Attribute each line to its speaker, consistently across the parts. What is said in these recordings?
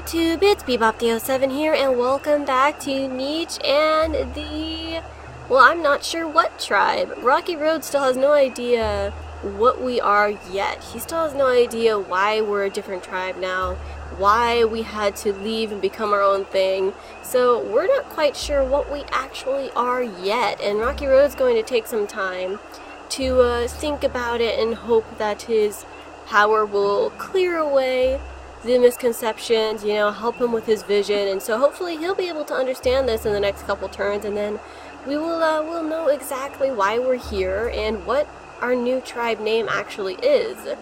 Speaker 1: YouTube, it's Bebop07 here, and welcome back to Niche and the... well, I'm not sure what tribe. Rocky Road still has no idea what we are yet. He still has no idea why we're a different tribe now, why we had to leave and become our own thing. So we're not quite sure what we actually are yet, and Rocky Road's going to take some time to think about it and hope that his power will clear away the misconceptions, you know, help him with his vision, and so hopefully he'll be able to understand this in the next couple turns, and then we will we'll know exactly why we're here and what our new tribe name actually is.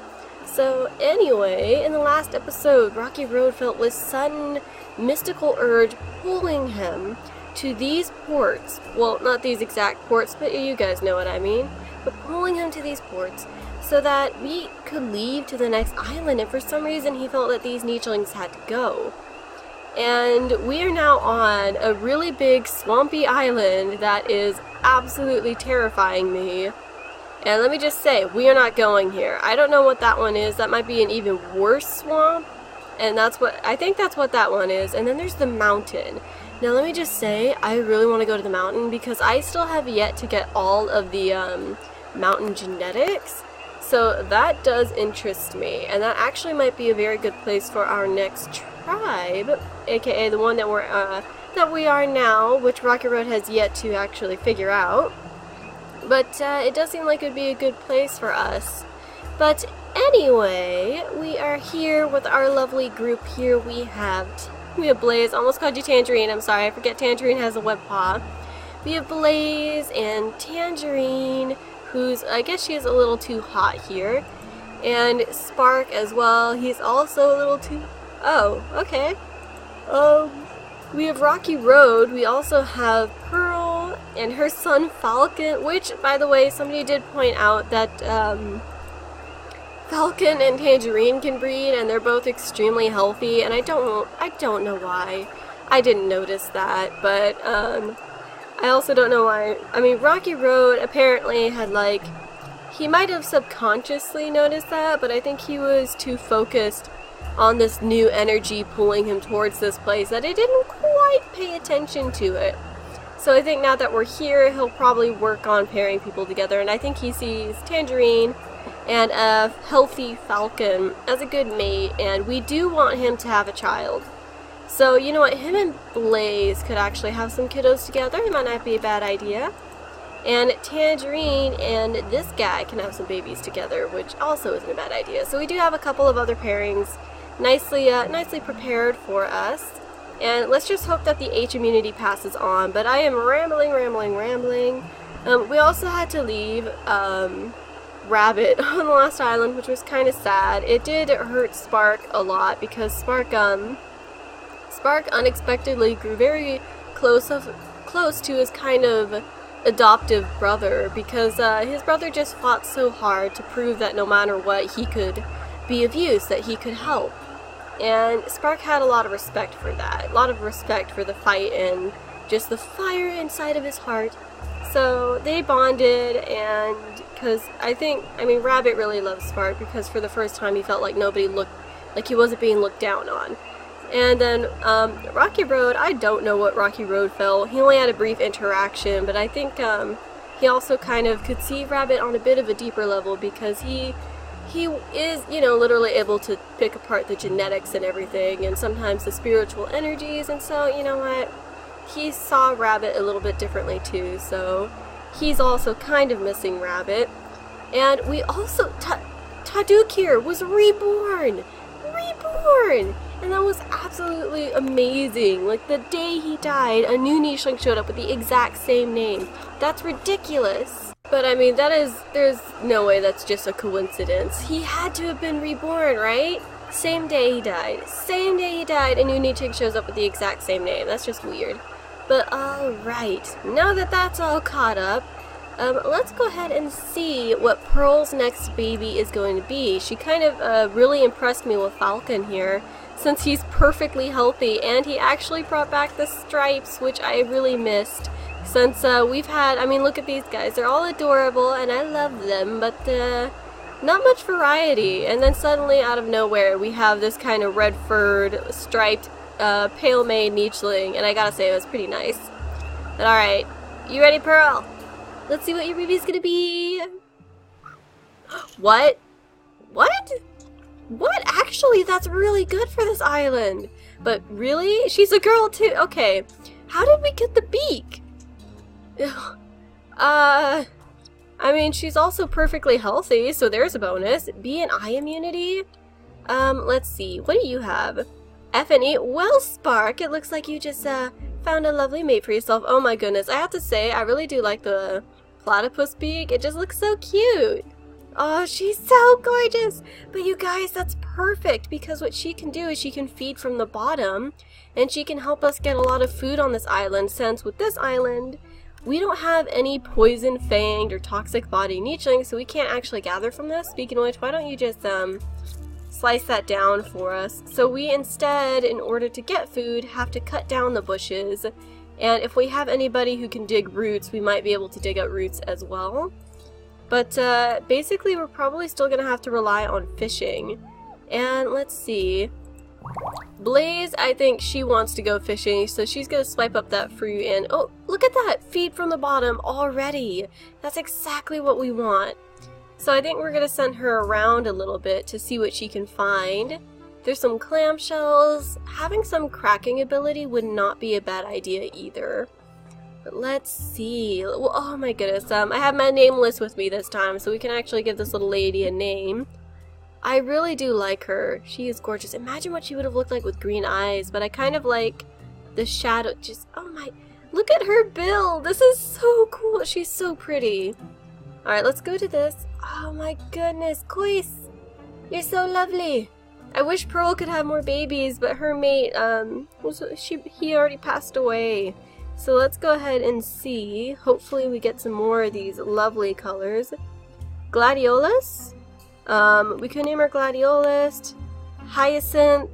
Speaker 1: So anyway, in the last episode, Rocky Road felt this sudden mystical urge pulling him to these ports. Well, not these exact ports, but you guys know what I mean. But pulling him to these ports so that we could leave to the next island, and for some reason he felt that these nichelings had to go. And we are now on a really big swampy island that is absolutely terrifying me. And let me just say, we are not going here. I don't know what that one is. That might be an even worse swamp. And I think that's what that one is. And then there's the mountain. Now let me just say, I really want to go to the mountain because I still have yet to get all of the mountain genetics. So that does interest me, and that actually might be a very good place for our next tribe, aka the one that we are now, which Rocky Road has yet to actually figure out. But it does seem like it would be a good place for us. But anyway, we are here with our lovely group. Here we have Blaze. Almost called you Tangerine. I'm sorry, I forget Tangerine has a web paw. We have Blaze and Tangerine, who's, I guess she is a little too hot here, and Spark as well. He's also a little too... oh, okay. We have Rocky Road. We also have Pearl and her son Falcon, which, by the way, somebody did point out that Falcon and Tangerine can breed, and they're both extremely healthy, and I don't know why. I didn't notice that, but I also don't know why. I mean, Rocky Road apparently had, like, he might have subconsciously noticed that, but I think he was too focused on this new energy pulling him towards this place that he didn't quite pay attention to it. So I think now that we're here, he'll probably work on pairing people together, and I think he sees Tangerine and a healthy Falcon as a good mate, and we do want him to have a child. So, you know what, him and Blaze could actually have some kiddos together. It might not be a bad idea. And Tangerine and this guy can have some babies together, which also isn't a bad idea. So we do have a couple of other pairings nicely prepared for us. And let's just hope that the H immunity passes on. But I am rambling. We also had to leave Rabbit on the last island, which was kind of sad. It did hurt Spark a lot because Spark unexpectedly grew very close to his kind of adoptive brother, because his brother just fought so hard to prove that no matter what he could be of use, that he could help. And Spark had a lot of respect for that, a lot of respect for the fight and just the fire inside of his heart. So they bonded, and because I mean Rabbit really loves Spark because for the first time he felt like he wasn't being looked down on. And then Rocky Road, I don't know what Rocky Road felt. He only had a brief interaction, but I think he also kind of could see Rabbit on a bit of a deeper level because he is, you know, literally able to pick apart the genetics and everything, and sometimes the spiritual energies, and so, you know what, he saw Rabbit a little bit differently too, so he's also kind of missing Rabbit. And we also, Tadukir was reborn! And that was absolutely amazing. Like, the day he died, a new nicheling showed up with the exact same name. That's ridiculous. But I mean, there's no way that's just a coincidence. He had to have been reborn, right? Same day he died, a new nicheling shows up with the exact same name. That's just weird. But alright, now that that's all caught up, let's go ahead and see what Pearl's next baby is going to be. She kind of really impressed me with Falcon here, since he's perfectly healthy, and he actually brought back the stripes, which I really missed. Since we've had, I mean, look at these guys. They're all adorable, and I love them, but Not much variety, and then suddenly out of nowhere we have this kind of red-furred, striped, pale-made nicheling, and I gotta say it was pretty nice. But alright, you ready, Pearl? Let's see what your baby's gonna be. What? What? What? Actually, that's really good for this island. But really? She's a girl too? Okay. How did we get the beak? I mean, she's also perfectly healthy, so there's a bonus. B and I immunity? Let's see. What do you have? F and E? Well, Spark, it looks like you just, found a lovely mate for yourself. Oh my goodness. I have to say, I really do like the platypus beak. It just looks so cute. Oh, she's so gorgeous. But you guys, that's perfect, because what she can do is she can feed from the bottom, and she can help us get a lot of food on this island, since with this island, we don't have any poison-fanged or toxic-bodied nichelings, so we can't actually gather from this. Speaking of which, why don't you just, slice that down for us? So we instead, in order to get food, have to cut down the bushes, and if we have anybody who can dig roots, we might be able to dig out roots as well. But basically we're probably still gonna have to rely on fishing. And let's see. Blaze, I think she wants to go fishing, so she's gonna swipe up that fruit and oh, look at that! Feed from the bottom already! That's exactly what we want. So I think we're gonna send her around a little bit to see what she can find. There's some clamshells. Having some cracking ability would not be a bad idea either. But let's see. Well, oh my goodness. I have my name list with me this time, so we can actually give this little lady a name. I really do like her. She is gorgeous. Imagine what she would have looked like with green eyes, but I kind of like the shadow. Just, oh my, look at her bill. This is so cool. She's so pretty. Alright, let's go to this. Oh my goodness, Kois, you're so lovely. I wish Pearl could have more babies, but her mate, he already passed away. So let's go ahead and see. Hopefully we get some more of these lovely colors. Gladiolus? We could name her Gladiolus. Hyacinth.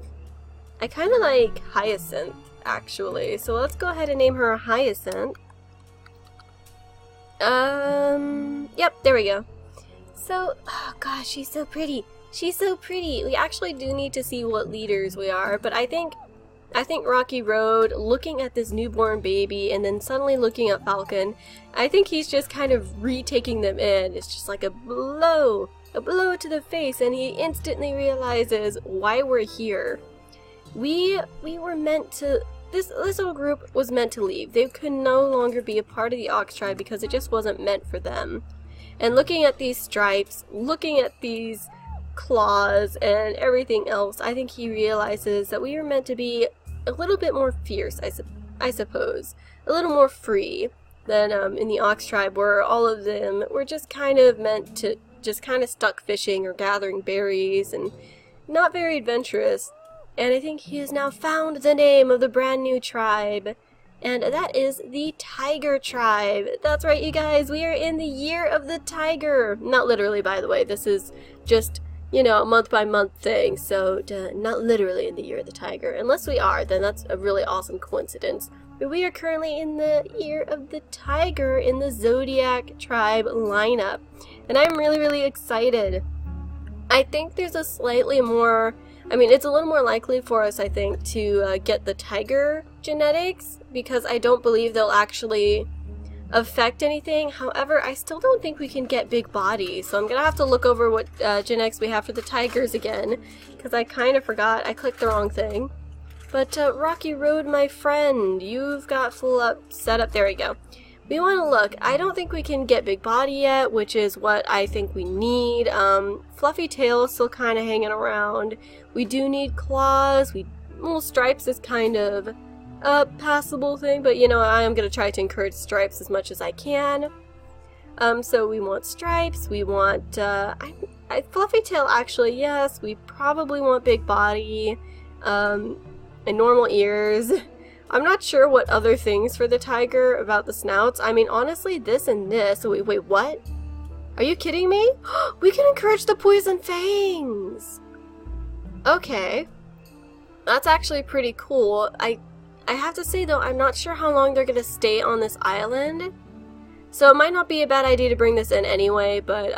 Speaker 1: I kind of like Hyacinth, actually. So let's go ahead and name her Hyacinth. Yep, there we go. So, oh gosh, she's so pretty. She's so pretty. We actually do need to see what leaders we are, but I think Rocky Road, looking at this newborn baby and then suddenly looking at Falcon, I think he's just kind of retaking them in. It's just like a blow to the face, and he instantly realizes why we're here. We were meant to, this little group was meant to leave. They could no longer be a part of the Ox tribe because it just wasn't meant for them. And looking at these stripes, looking at these claws and everything else, I think he realizes that we were meant to be a little bit more fierce, I suppose. A little more free than in the Ox tribe, where all of them were just kind of meant to just kind of stuck fishing or gathering berries and not very adventurous. And I think he has now found the name of the brand new tribe, and that is the Tiger Tribe. That's right, you guys, we are in the year of the tiger. Not literally, by the way, this is just, you know, a month-by-month thing, so not literally in the year of the tiger. Unless we are, then that's a really awesome coincidence. But we are currently in the year of the tiger in the Zodiac Tribe lineup, and I'm really, really excited. I think there's a slightly more, I mean, it's a little more likely for us, I think, to get the tiger genetics, because I don't believe they'll actually affect anything. However, I still don't think we can get big bodies, so I'm gonna have to look over what genetics we have for the tigers again, because I kind of forgot. I clicked the wrong thing. But Rocky Road, my friend, you've got full up setup. There we go. We want to look. I don't think we can get big body yet, which is what I think we need. Fluffy tail is still kind of hanging around. We do need claws. Well, stripes is kind of a passable thing, but you know, I am going to try to encourage stripes as much as I can. So we want stripes. We want fluffy tail, actually, yes. We probably want big body, and normal ears. I'm not sure what other things for the tiger about the snouts. I mean, honestly, this and this. Wait, what? Are you kidding me? We can encourage the poison fangs! Okay. That's actually pretty cool. I have to say, though, I'm not sure how long they're going to stay on this island. So it might not be a bad idea to bring this in anyway, but,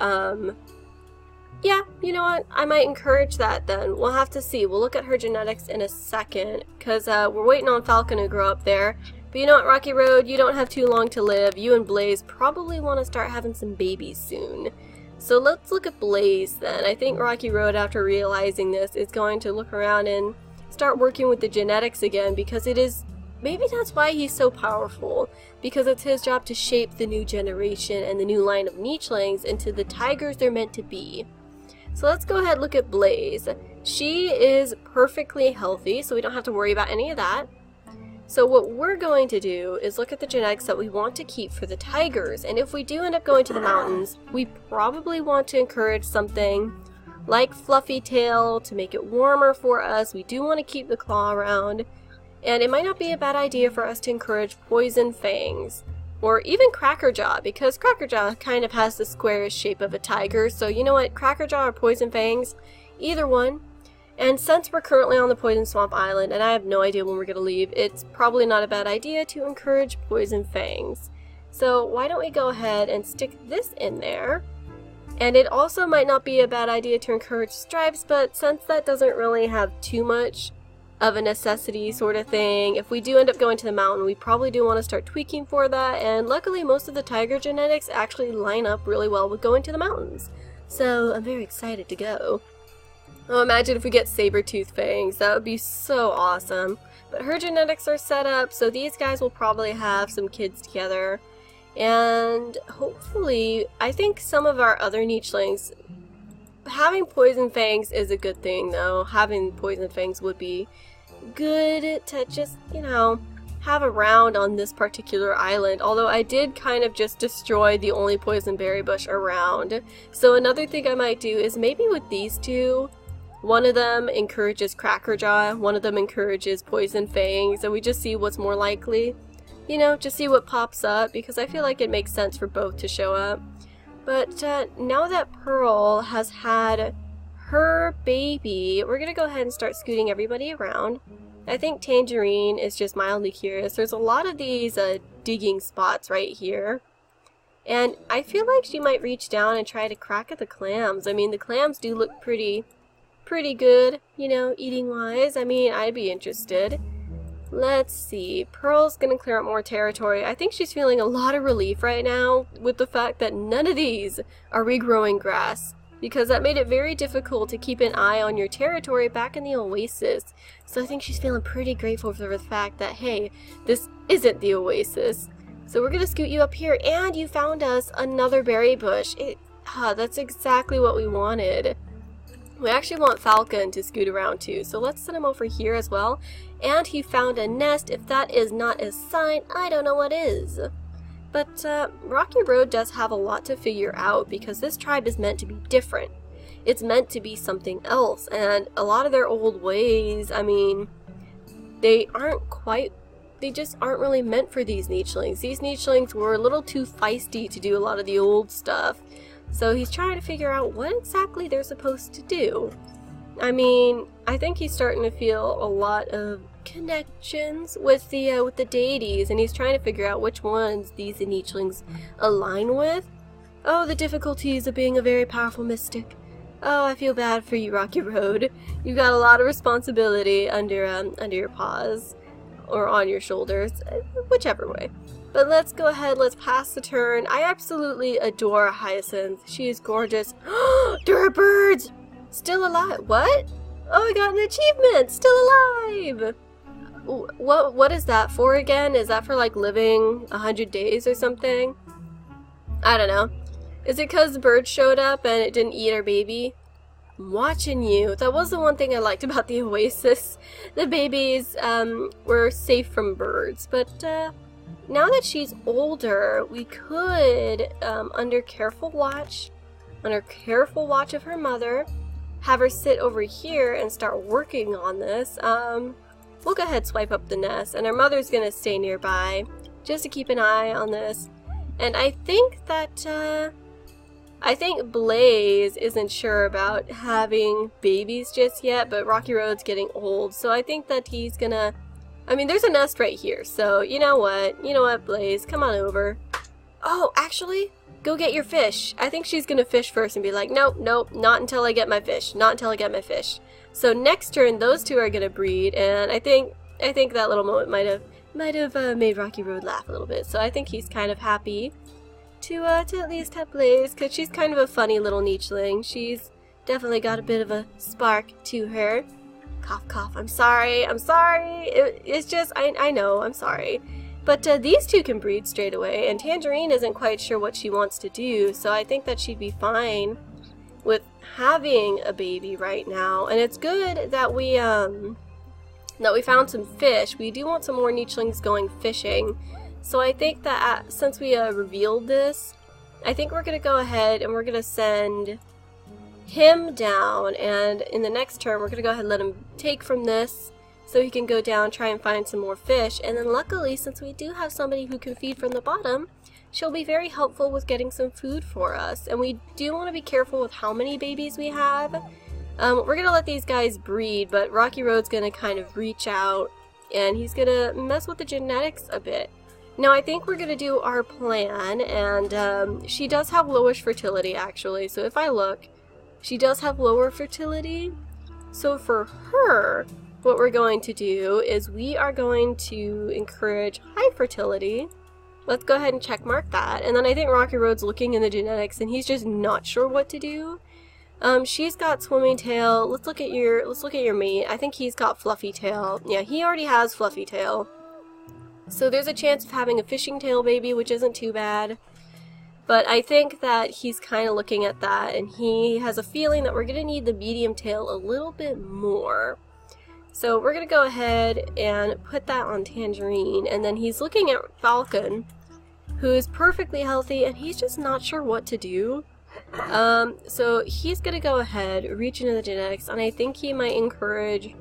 Speaker 1: Yeah, you know what? I might encourage that then. We'll have to see. We'll look at her genetics in a second, because we're waiting on Falcon to grow up there. But you know what, Rocky Road? You don't have too long to live. You and Blaze probably want to start having some babies soon. So let's look at Blaze then. I think Rocky Road, after realizing this, is going to look around and start working with the genetics again, because it is... Maybe that's why he's so powerful, because it's his job to shape the new generation and the new line of nichelings into the tigers they're meant to be. So let's go ahead and look at Blaze. She is perfectly healthy, so we don't have to worry about any of that. So what we're going to do is look at the genetics that we want to keep for the tigers, and if we do end up going to the mountains, we probably want to encourage something like Fluffy Tail to make it warmer for us. We do want to keep the claw around, and it might not be a bad idea for us to encourage Poison Fangs. Or even Crackerjaw, because Crackerjaw kind of has the squarish shape of a tiger, so you know what, Crackerjaw or Poison Fangs, either one. And since we're currently on the Poison Swamp Island, and I have no idea when we're going to leave, it's probably not a bad idea to encourage Poison Fangs. So why don't we go ahead and stick this in there. And it also might not be a bad idea to encourage Stripes, but since that doesn't really have too much of a necessity sort of thing, if we do end up going to the mountain, we probably do want to start tweaking for that, and luckily most of the tiger genetics actually line up really well with going to the mountains. So I'm very excited to go. Oh, imagine if we get saber-tooth fangs, that would be so awesome. But her genetics are set up, so these guys will probably have some kids together. And hopefully, I think some of our other nichelings, having Poison Fangs is a good thing though. Having Poison Fangs would be good to just, you know, have around on this particular island. Although I did kind of just destroy the only poison berry bush around. So another thing I might do is maybe with these two, one of them encourages Crackerjaw, one of them encourages Poison Fangs, and we just see what's more likely. You know, just see what pops up, because I feel like it makes sense for both to show up. But now that Pearl has had her baby, we're going to go ahead and start scooting everybody around. I think Tangerine is just mildly curious. There's a lot of these digging spots right here. And I feel like she might reach down and try to crack at the clams. I mean, the clams do look pretty good, you know, eating-wise. I mean, I'd be interested. Let's see. Pearl's gonna clear up more territory. I think she's feeling a lot of relief right now with the fact that none of these are regrowing grass, because that made it very difficult to keep an eye on your territory back in the oasis. So I think she's feeling pretty grateful for the fact that, hey, this isn't the oasis. So we're gonna scoot you up here, and you found us another berry bush. That's exactly what we wanted. We actually want Falcon to scoot around too, so let's send him over here as well. And he found a nest. If that is not a sign, I don't know what is. But Rocky Road does have a lot to figure out, because this tribe is meant to be different. It's meant to be something else, and a lot of their old ways, I mean, they just aren't really meant for these nichelings. These nichelings were a little too feisty to do a lot of the old stuff. So he's trying to figure out what exactly they're supposed to do. I mean, I think he's starting to feel a lot of connections with the deities, and he's trying to figure out which ones these nichelings align with. Oh, the difficulties of being a very powerful mystic. Oh, I feel bad for you, Rocky Road. You've got a lot of responsibility under your paws, or on your shoulders, whichever way. But let's go ahead, let's pass the turn. I absolutely adore Hyacinth. She is gorgeous. There are birds! Still alive. What? Oh, I got an achievement! Still alive! What is that for again? Is that for like living 100 days or something? I don't know. Is it because the bird showed up and it didn't eat our baby? I'm watching you. That was the one thing I liked about the oasis. The babies were safe from birds, but now that she's older, we could, under careful watch of her mother, have her sit over here and start working on this. We'll go ahead and swipe up the nest, and her mother's gonna stay nearby just to keep an eye on this. And I think that, I think Blaze isn't sure about having babies just yet, but Rocky Road's getting old, so I think that he's gonna... I mean, there's a nest right here, so you know what, Blaze, come on over. Oh, actually, go get your fish. I think she's gonna fish first and be like, nope, nope, not until I get my fish, not until I get my fish. So next turn, those two are gonna breed, and I think that little moment might have made Rocky Road laugh a little bit. So I think he's kind of happy to at least have Blaze, because she's kind of a funny little nicheling. She's definitely got a bit of a spark to her. Cough, cough. I'm sorry. It's just, I know, I'm sorry. But these two can breed straight away, and Tangerine isn't quite sure what she wants to do, so I think that she'd be fine with having a baby right now. And it's good that we found some fish. We do want some more nichelings going fishing. So I think that since we revealed this, I think we're going to go ahead and we're going to send him down, and in the next turn we're going to go ahead and let him take from this so he can go down, try and find some more fish. And then luckily, since we do have somebody who can feed from the bottom, she'll be very helpful with getting some food for us. And we do want to be careful with how many babies we have. We're going to let these guys breed, but Rocky Road's going to kind of reach out and he's going to mess with the genetics a bit. Now I think we're going to do our plan, and she does have lowish fertility actually, so if I look, she does have lower fertility. So for her, what we're going to do is we are going to encourage high fertility. Let's go ahead and check mark that. And then I think Rocky Road's looking in the genetics and he's just not sure what to do. She's got swimming tail. Let's look at your mate. I think he's got fluffy tail. Yeah, he already has fluffy tail. So there's a chance of having a fishing tail baby, which isn't too bad. But I think that he's kind of looking at that, and he has a feeling that we're going to need the medium tail a little bit more. So we're going to go ahead and put that on Tangerine, and then he's looking at Falcon, who is perfectly healthy, and he's just not sure what to do. So he's going to go ahead, reach into the genetics, and I think he might encourage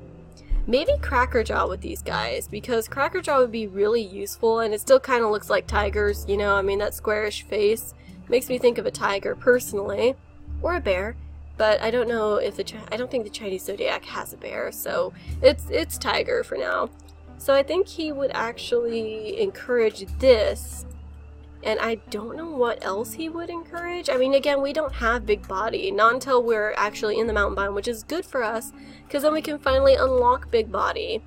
Speaker 1: maybe Crackerjaw with these guys, because Crackerjaw would be really useful, and it still kind of looks like tigers, you know, I mean, that squarish face makes me think of a tiger personally, or a bear, but I don't know if I don't think the Chinese Zodiac has a bear, so it's tiger for now. So I think he would actually encourage this, and I don't know what else he would encourage. I mean, again, we don't have big body, not until we're actually in the mountain biome, which is good for us, because then we can finally unlock big body.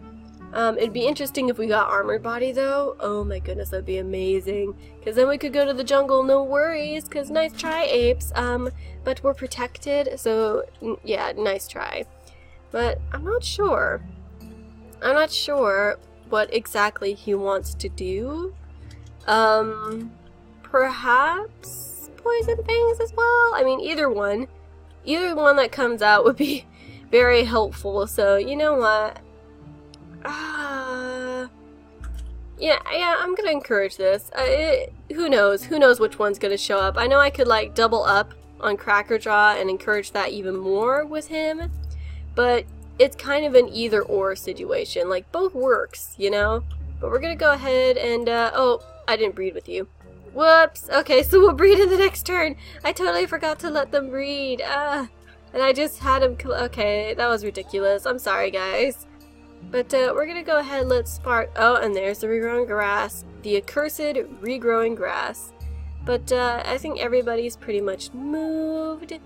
Speaker 1: It'd be interesting if we got armored body, though. Oh my goodness, that'd be amazing. Because then we could go to the jungle, no worries, because nice try, apes. But we're protected, so yeah, nice try. But I'm not sure. I'm not sure what exactly he wants to do. Perhaps poison fangs as well? I mean, either one that comes out would be very helpful, so you know what? Yeah, I'm gonna encourage this. Who knows which one's gonna show up. I know I could like double up on Crackerjaw and encourage that even more with him, but it's kind of an either or situation. Like, both works, you know? But we're gonna go ahead and, oh, I didn't breed with you. Whoops! Okay, so we'll breed in the next turn. I totally forgot to let them breed. And I just had him, okay, that was ridiculous. I'm sorry, guys. But, we're gonna go ahead, let's spark, oh, and there's the regrowing grass. The accursed regrowing grass. But, I think everybody's pretty much moved.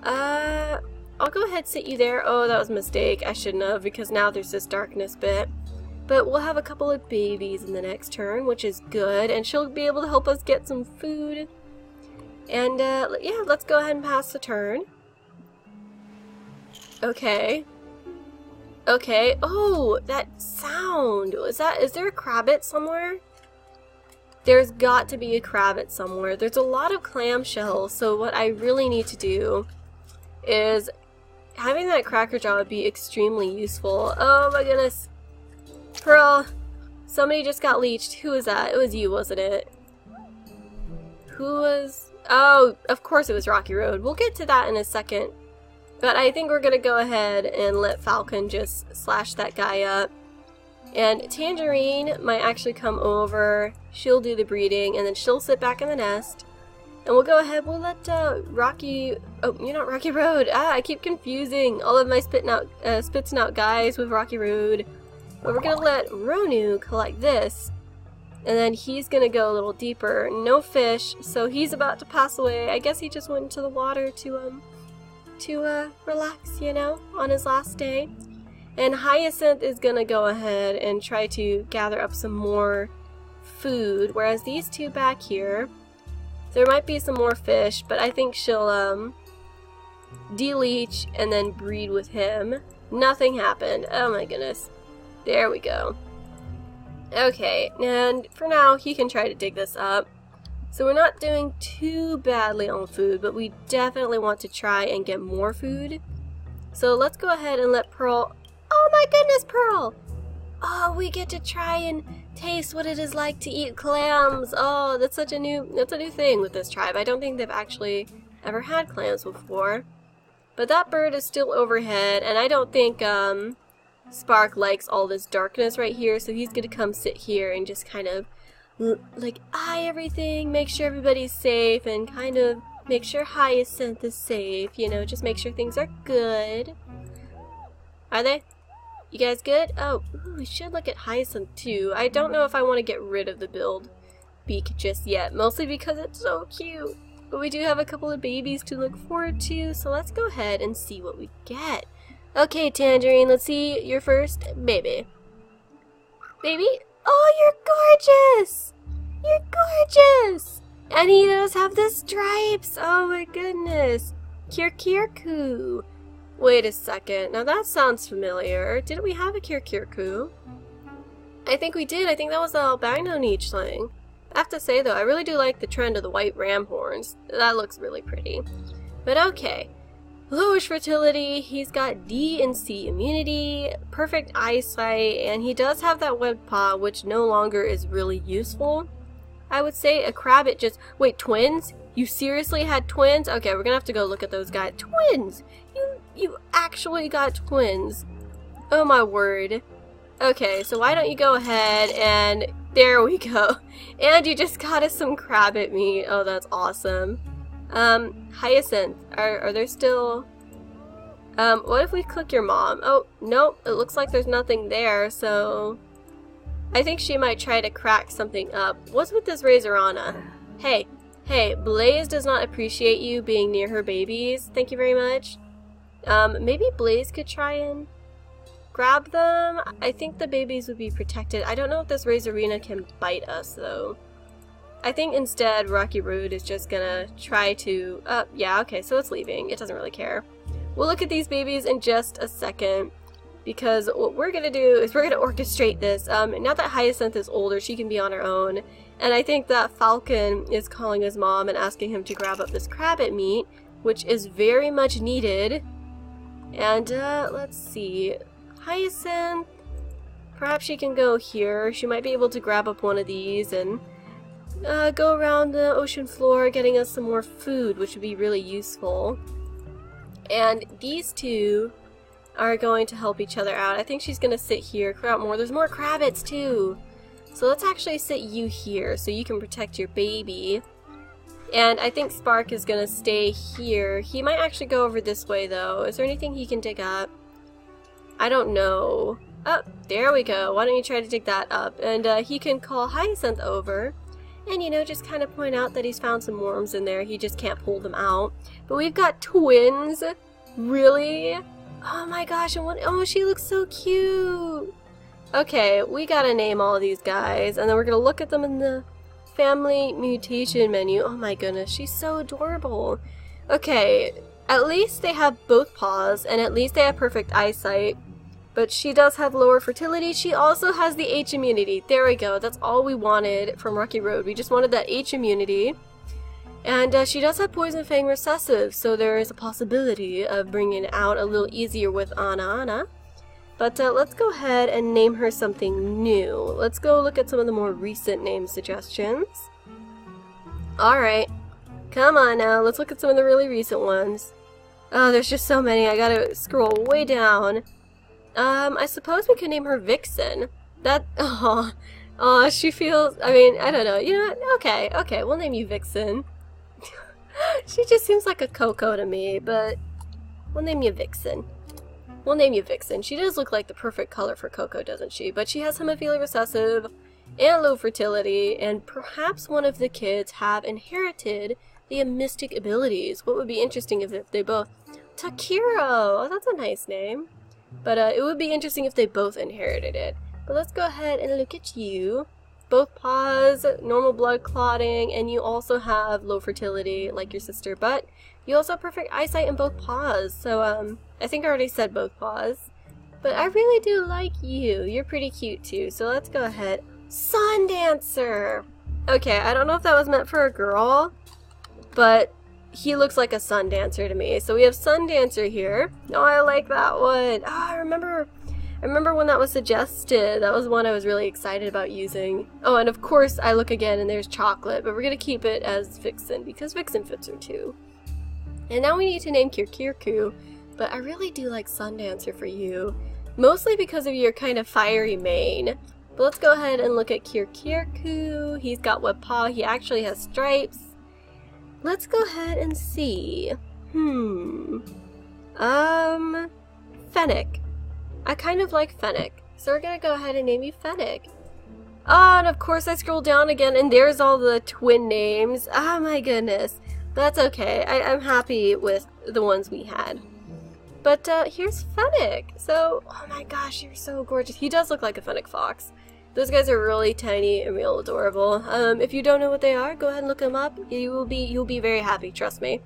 Speaker 1: I'll go ahead, sit you there. Oh, that was a mistake. I shouldn't have, because now there's this darkness bit. But we'll have a couple of babies in the next turn, which is good. And she'll be able to help us get some food. And, yeah, let's go ahead and pass the turn. Okay. Okay. Oh, that sound. Is there a crabbit somewhere? There's got to be a crabbit somewhere. There's a lot of clamshells, so what I really need to do is having that Crackerjaw would be extremely useful. Oh my goodness. Pearl, somebody just got leeched. Who was that? It was you, wasn't it? Who was... Oh, of course it was Rocky Road. We'll get to that in a second. But I think we're going to go ahead and let Falcon just slash that guy up. And Tangerine might actually come over. She'll do the breeding, and then she'll sit back in the nest. And we'll go ahead, we'll let Rocky... Oh, you're not Rocky Road. I keep confusing all of my spitting out guys with Rocky Road. But we're going to let Ronu collect this. And then he's gonna go a little deeper. No fish, so he's about to pass away. I guess he just went into the water to relax, you know, on his last day. And Hyacinth is gonna go ahead and try to gather up some more food, whereas these two back here, there might be some more fish, but I think she'll de-leech and then breed with him. Nothing happened. Oh my goodness. There we go. Okay, and for now, he can try to dig this up. So we're not doing too badly on food, but we definitely want to try and get more food. So let's go ahead and let Pearl... Oh my goodness, Pearl! Oh, we get to try and taste what it is like to eat clams. Oh, that's a new thing with this tribe. I don't think they've actually ever had clams before. But that bird is still overhead, and I don't think Spark likes all this darkness right here, so he's gonna come sit here and just kind of like eye everything, make sure everybody's safe, and kind of make sure Hyacinth is safe, you know, just make sure things are good. Are they? You guys good? Oh, ooh, we should look at Hyacinth too. I don't know if I want to get rid of the build beak just yet, mostly because it's so cute. But we do have a couple of babies to look forward to, so let's go ahead and see what we get. Okay, Tangerine, let's see your first baby. Baby? Oh, you're gorgeous! You're gorgeous! And he does have the stripes! Oh my goodness! Kirkirku. Wait a second. Now that sounds familiar. Didn't we have a Kirkirku? I think we did. I think that was the albino nicheling. I have to say though, I really do like the trend of the white ram horns. That looks really pretty. But okay. Lowish fertility, he's got D and C immunity, perfect eyesight, and he does have that webbed paw, which no longer is really useful. I would say a Crabbit just... Wait, twins? You seriously had twins? Okay, we're gonna have to go look at those guys. Twins! You actually got twins. Oh my word. Okay, so why don't you go ahead and... There we go. And you just got us some Crabbit meat. Oh, that's awesome. Hyacinth, are there still... what if we click your mom? Oh, nope, it looks like there's nothing there, so... I think she might try to crack something up. What's with this Razorana? Hey, Blaze does not appreciate you being near her babies. Thank you very much. Maybe Blaze could try and grab them? I think the babies would be protected. I don't know if this Razorina can bite us, though. I think instead Rocky Road is just gonna try to... yeah, okay, so it's leaving. It doesn't really care. We'll look at these babies in just a second, because what we're gonna do is we're gonna orchestrate this. Now that Hyacinth is older, she can be on her own, and I think that Falcon is calling his mom and asking him to grab up this Crabbit meat, which is very much needed. And, let's see. Hyacinth, perhaps she can go here. She might be able to grab up one of these and... go around the ocean floor getting us some more food, which would be really useful. And these two are going to help each other out. I think she's going to sit here, clear out more. There's more Crabbits too! So let's actually sit you here so you can protect your baby. And I think Spark is going to stay here. He might actually go over this way though. Is there anything he can dig up? I don't know. Oh, there we go. Why don't you try to dig that up? And he can call Hyacinth over. And, you know, just kind of point out that he's found some worms in there. He just can't pull them out. But we've got twins. Really? Oh my gosh. And what? Oh, she looks so cute. Okay, we gotta name all of these guys. And then we're gonna look at them in the family mutation menu. Oh my goodness. She's so adorable. Okay, at least they have both paws. And at least they have perfect eyesight. But she does have lower fertility. She also has the H immunity. There we go. That's all we wanted from Rocky Road. We just wanted that H immunity. And she does have Poison Fang recessive, so there is a possibility of bringing it out a little easier with Ana. But let's go ahead and name her something new. Let's go look at some of the more recent name suggestions. Alright. Come on now. Let's look at some of the really recent ones. Oh, there's just so many. I gotta scroll way down. I suppose we could name her Vixen. That, oh, she feels, I mean, I don't know, you know what? Okay, we'll name you Vixen. She just seems like a Coco to me, but we'll name you Vixen. We'll name you Vixen. She does look like the perfect color for Coco, doesn't she? But she has hemophilia recessive, and low fertility, and perhaps one of the kids have inherited the mystic abilities. What would be interesting if they both... Takiro! Oh, that's a nice name. But it would be interesting if they both inherited it. But let's go ahead and look at you. Both paws, normal blood clotting, and you also have low fertility like your sister, but you also have perfect eyesight in both paws. So I think I already said both paws. But I really do like you. You're pretty cute too. So let's go ahead. Sun Dancer! Okay, I don't know if that was meant for a girl, but he looks like a Sun Dancer to me. So we have Sun Dancer here. Oh, I like that one. Oh, I remember when that was suggested. That was one I was really excited about using. Oh, and of course I look again and there's Chocolate, but we're gonna keep it as Vixen because Vixen fits her too. And now we need to name Kirkirku, but I really do like Sun Dancer for you, mostly because of your kind of fiery mane. But let's go ahead and look at Kirkirku. He's got web paw. He actually has stripes. Let's go ahead and see. Fennec. I kind of like Fennec, so we're gonna go ahead and name you Fennec. Oh, and of course I scroll down again and there's all the twin names. Oh my goodness. That's okay. I'm happy with the ones we had. But here's Fennec. So, oh my gosh, you're so gorgeous. He does look like a Fennec fox. Those guys are really tiny and real adorable. If you don't know what they are, go ahead and look them up. You'll be very happy, trust me.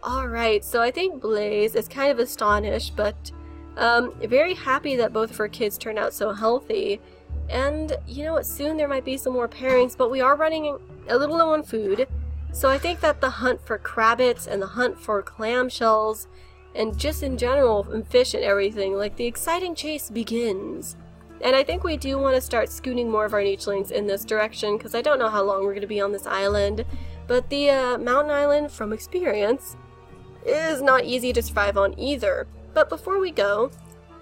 Speaker 1: Alright, so I think Blaze is kind of astonished, but very happy that both of her kids turned out so healthy. And you know what, soon there might be some more pairings, but we are running a little low on food. So I think that the hunt for crabbits and the hunt for clamshells and just in general and fish and everything, like the exciting chase begins. And I think we do want to start scooting more of our nichelings in this direction because I don't know how long we're going to be on this island. But the mountain island, from experience, is not easy to survive on either. But before we go,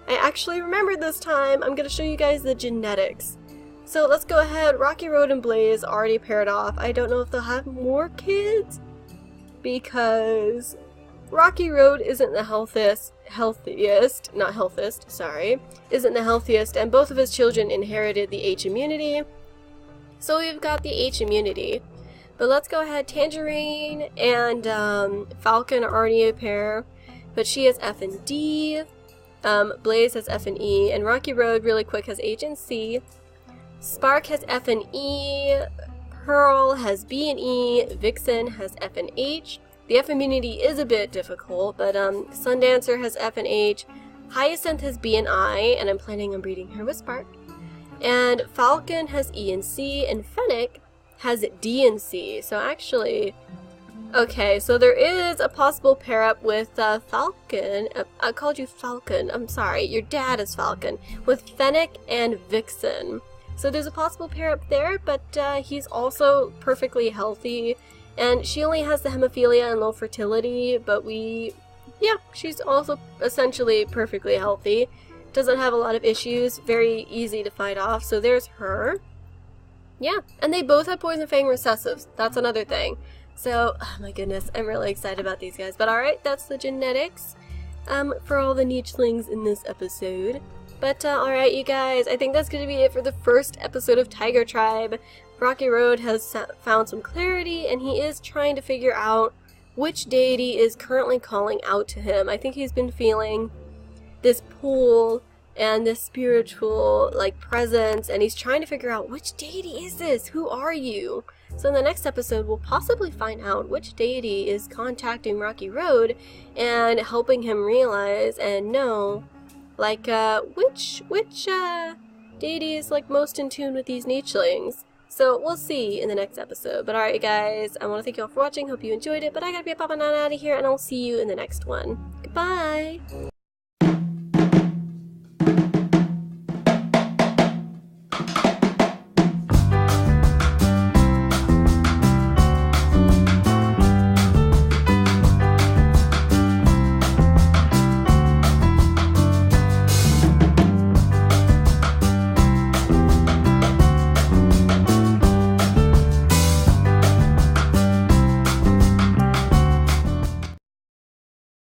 Speaker 1: I actually remembered this time. I'm going to show you guys the genetics. So let's go ahead. Rocky Road and Blaze already paired off. I don't know if they'll have more kids because Rocky Road isn't the healthiest, isn't the healthiest, and both of his children inherited the H immunity. So we've got the H immunity. But let's go ahead. Tangerine and Falcon are already a pair, but she has F and D. Blaze has F and E, and Rocky Road, really quick, has H and C. Spark has F and E. Pearl has B and E. Vixen has F and H. The F immunity is a bit difficult, but Sundancer has F and H. Hyacinth has B and I, and I'm planning on breeding her with Spark. And Falcon has E and C, and Fennec has D and C. So actually, okay, so there is a possible pair up with Falcon. I called you Falcon. I'm sorry, your dad is Falcon. With Fennec and Vixen. So there's a possible pair up there, but he's also perfectly healthy. And she only has the hemophilia and low fertility, but she's also essentially perfectly healthy. Doesn't have a lot of issues, very easy to fight off, so there's her. Yeah, and they both have poison fang recessives. That's another thing. So, oh my goodness, I'm really excited about these guys. But alright, that's the genetics for all the nichelings in this episode. But alright, you guys, I think that's going to be it for the first episode of Tiger Tribe. Rocky Road has found some clarity, and he is trying to figure out which deity is currently calling out to him. I think he's been feeling this pull and this spiritual presence, and he's trying to figure out which deity is this? Who are you? So in the next episode, we'll possibly find out which deity is contacting Rocky Road and helping him realize and know, which deity is most in tune with these nichelings. So we'll see in the next episode. But alright guys, I want to thank you all for watching. Hope you enjoyed it. But I gotta be popping on out of here, and I'll see you in the next one. Goodbye!